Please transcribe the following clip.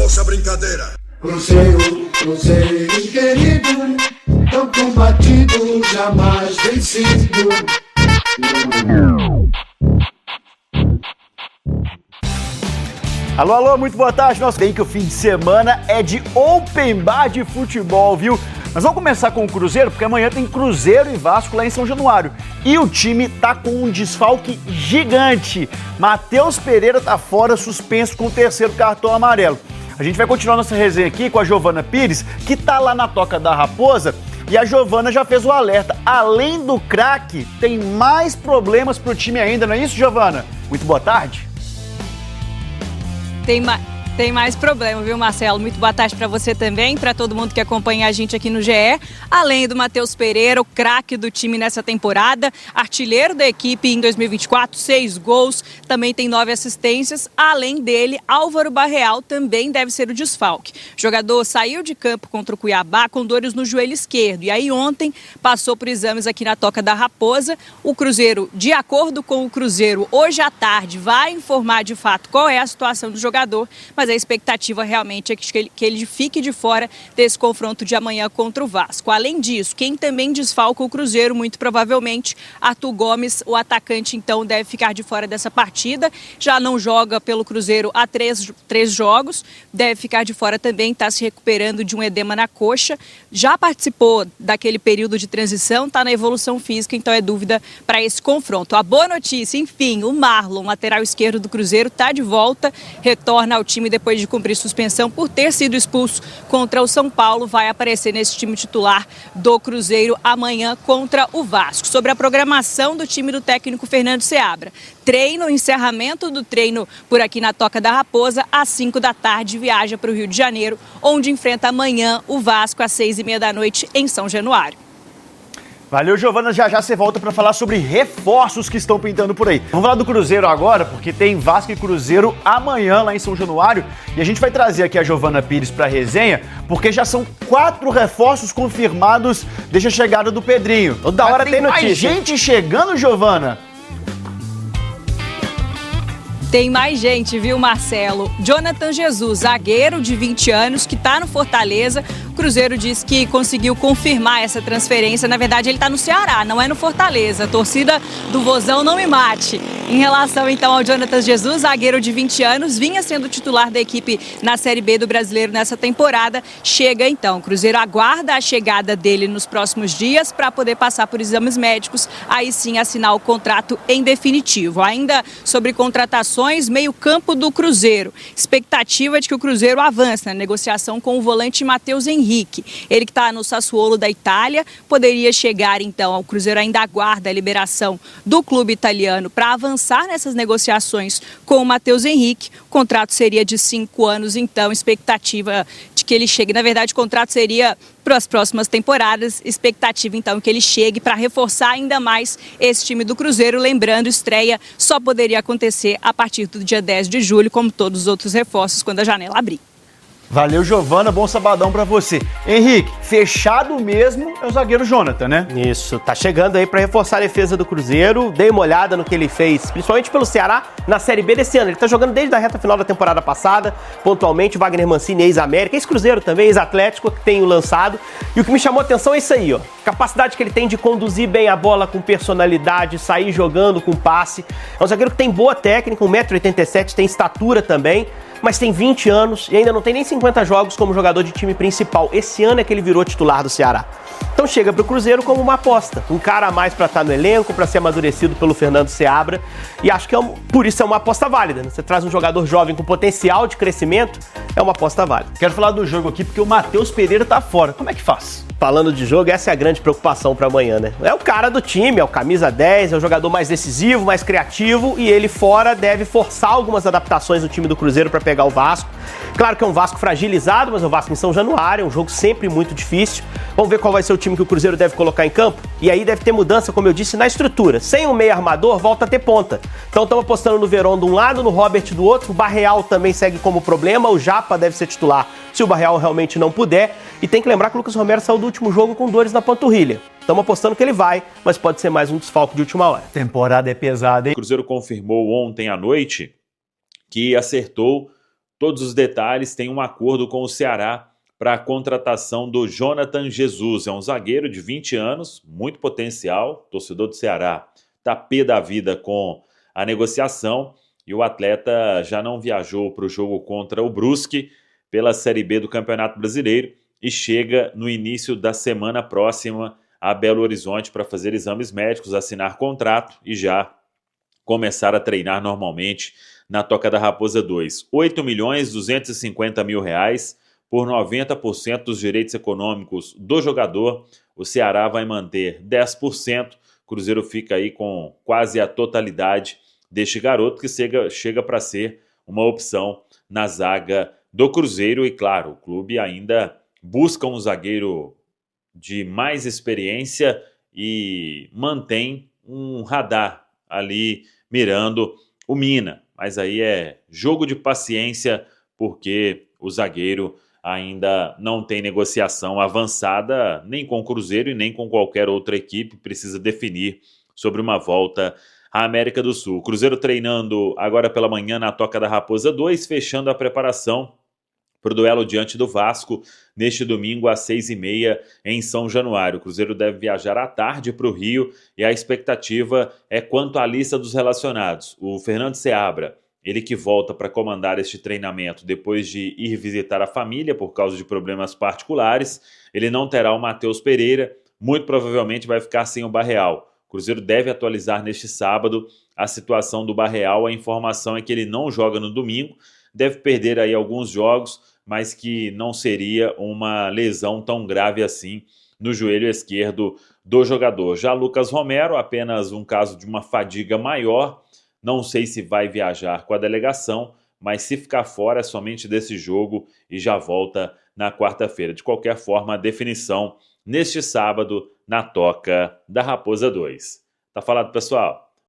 acabou essa brincadeira. Cruzeiro, Cruzeiro querido, tão combatido, jamais vencido. Alô, alô, muito boa tarde. Nós bem que o fim de semana é de open bar de futebol, viu? Mas vamos começar com o Cruzeiro, porque amanhã tem Cruzeiro e Vasco lá em São Januário. E o time tá com um desfalque gigante. Matheus Pereira tá fora, suspenso com o terceiro cartão amarelo. A gente vai continuar nossa resenha aqui com a Giovana Pires, que tá lá na Toca da Raposa. E a Giovana já fez o alerta. Além do craque, tem mais problemas pro time ainda, não é isso, Giovana? Muito boa tarde. Tem mais problema, viu, Marcelo? Muito boa tarde para você também, para todo mundo que acompanha a gente aqui no GE. Além do Matheus Pereira, o craque do time nessa temporada, artilheiro da equipe em 2024, 6 gols, também tem 9 assistências. Além dele, Álvaro Barreal também deve ser o desfalque. O jogador saiu de campo contra o Cuiabá com dores no joelho esquerdo. E aí ontem passou por exames aqui na Toca da Raposa. O Cruzeiro, de acordo com o Cruzeiro, hoje à tarde vai informar de fato qual é a situação do jogador, mas a expectativa realmente é que ele fique de fora desse confronto de amanhã contra o Vasco. Além disso, quem também desfalca o Cruzeiro, muito provavelmente, Arthur Gomes, o atacante, então, deve ficar de fora dessa partida. Já não joga pelo Cruzeiro há três jogos, deve ficar de fora também, está se recuperando de um edema na coxa. Já participou daquele período de transição, está na evolução física, então é dúvida para esse confronto. A boa notícia, enfim, o Marlon, lateral esquerdo do Cruzeiro, está de volta, retorna ao time depois de cumprir suspensão por ter sido expulso contra o São Paulo, vai aparecer nesse time titular do Cruzeiro amanhã contra o Vasco. Sobre a programação do time do técnico Fernando Seabra. Treino, encerramento do treino por aqui na Toca da Raposa, às 5 da tarde, viaja para o Rio de Janeiro, onde enfrenta amanhã o Vasco às 6h30 da noite em São Januário. Valeu, Giovana. Já você volta para falar sobre reforços que estão pintando por aí. Vamos falar do Cruzeiro agora, porque tem Vasco e Cruzeiro amanhã lá em São Januário. E a gente vai trazer aqui a Giovana Pires para a resenha, porque já são 4 reforços confirmados desde a chegada do Pedrinho. Toda hora tem notícia. Mais gente chegando, Giovana? Tem mais gente, viu, Marcelo? Jonathan Jesus, zagueiro de 20 anos, que está no Fortaleza. O Cruzeiro diz que conseguiu confirmar essa transferência. Na verdade, ele está no Ceará, não é no Fortaleza. A torcida do Vozão não me mate. Em relação, então, ao Jonathan Jesus, zagueiro de 20 anos, vinha sendo titular da equipe na Série B do Brasileiro nessa temporada. Chega, então. O Cruzeiro aguarda a chegada dele nos próximos dias para poder passar por exames médicos. Aí sim, assinar o contrato em definitivo. Ainda sobre contratações, meio-campo do Cruzeiro. Expectativa de que o Cruzeiro avance na negociação com o volante Matheus Henrique. Ele que está no Sassuolo da Itália, poderia chegar então. O Cruzeiro ainda aguarda a liberação do clube italiano para avançar nessas negociações com o Matheus Henrique. O contrato seria de 5 anos, então, expectativa de que ele chegue. Na verdade, o contrato seria para as próximas temporadas. Expectativa, então, que ele chegue para reforçar ainda mais esse time do Cruzeiro. Lembrando, estreia só poderia acontecer a partir do dia 10 de julho, como todos os outros reforços, quando a janela abrir. Valeu, Giovana. Bom sabadão pra você. Henrique, fechado mesmo é o zagueiro Jonathan, né? Isso, tá chegando aí pra reforçar a defesa do Cruzeiro. Dei uma olhada no que ele fez, principalmente pelo Ceará, na Série B desse ano. Ele tá jogando desde a reta final da temporada passada, pontualmente. Wagner Mancini, ex-América, ex-Cruzeiro também, ex-Atlético, que tem o lançado. E o que me chamou a atenção é isso aí, ó. Capacidade que ele tem de conduzir bem a bola com personalidade, sair jogando com passe. É um zagueiro que tem boa técnica, 1,87 m, tem estatura também, mas tem 20 anos e ainda não tem nem 50 jogos como jogador de time principal. Esse ano é que ele virou titular do Ceará. Então chega pro Cruzeiro como uma aposta. Um cara a mais para estar no elenco, para ser amadurecido pelo Fernando Seabra. E acho que por isso é uma aposta válida, né? Você traz um jogador jovem com potencial de crescimento, é uma aposta válida. Quero falar do jogo aqui porque o Matheus Pereira tá fora. Como é que faz? Falando de jogo, essa é a grande preocupação para amanhã, né? É o cara do time, é o camisa 10, é o jogador mais decisivo, mais criativo, e ele fora deve forçar algumas adaptações do time do Cruzeiro para pegar o Vasco. Claro que é um Vasco fragilizado, mas é um Vasco em São Januário, é um jogo sempre muito difícil. Vamos ver qual vai ser o time que o Cruzeiro deve colocar em campo. E aí deve ter mudança, como eu disse, na estrutura. Sem um meio armador, volta a ter ponta. Então estamos apostando no Verón de um lado, no Robert do outro. O Barreal também segue como problema. O Japa deve ser titular se o Barreal realmente não puder. E tem que lembrar que o Lucas Romero saiu do último jogo com dores na panturrilha. Estamos apostando que ele vai, mas pode ser mais um desfalque de última hora. Temporada é pesada, hein? O Cruzeiro confirmou ontem à noite que acertou todos os detalhes, tem um acordo com o Ceará para a contratação do Jonathan Jesus. É um zagueiro de 20 anos, muito potencial, torcedor do Ceará está pé da vida com a negociação e o atleta já não viajou para o jogo contra o Brusque pela Série B do Campeonato Brasileiro e chega no início da semana próxima a Belo Horizonte para fazer exames médicos, assinar contrato e já começar a treinar normalmente na Toca da Raposa 2. R$ 8.250.000 por 90% dos direitos econômicos do jogador. O Ceará vai manter 10%. O Cruzeiro fica aí com quase a totalidade deste garoto que chega para ser uma opção na zaga do Cruzeiro. E claro, o clube ainda busca um zagueiro de mais experiência e mantém um radar ali mirando o Mina. Mas aí é jogo de paciência porque o zagueiro ainda não tem negociação avançada nem com o Cruzeiro e nem com qualquer outra equipe. Precisa definir sobre uma volta à América do Sul. O Cruzeiro treinando agora pela manhã na Toca da Raposa 2, fechando a preparação para o duelo diante do Vasco neste domingo às 6h30 em São Januário. O Cruzeiro deve viajar à tarde para o Rio e a expectativa é quanto à lista dos relacionados. O Fernando Seabra, ele que volta para comandar este treinamento depois de ir visitar a família por causa de problemas particulares, ele não terá o Matheus Pereira, muito provavelmente vai ficar sem o Barreal. O Cruzeiro deve atualizar neste sábado a situação do Barreal. A informação é que ele não joga no domingo, deve perder aí alguns jogos, mas que não seria uma lesão tão grave assim no joelho esquerdo do jogador. Já Lucas Romero, apenas um caso de uma fadiga maior, não sei se vai viajar com a delegação, mas se ficar fora é somente desse jogo e já volta na quarta-feira. De qualquer forma, a definição neste sábado na Toca da Raposa 2. Tá falado, pessoal?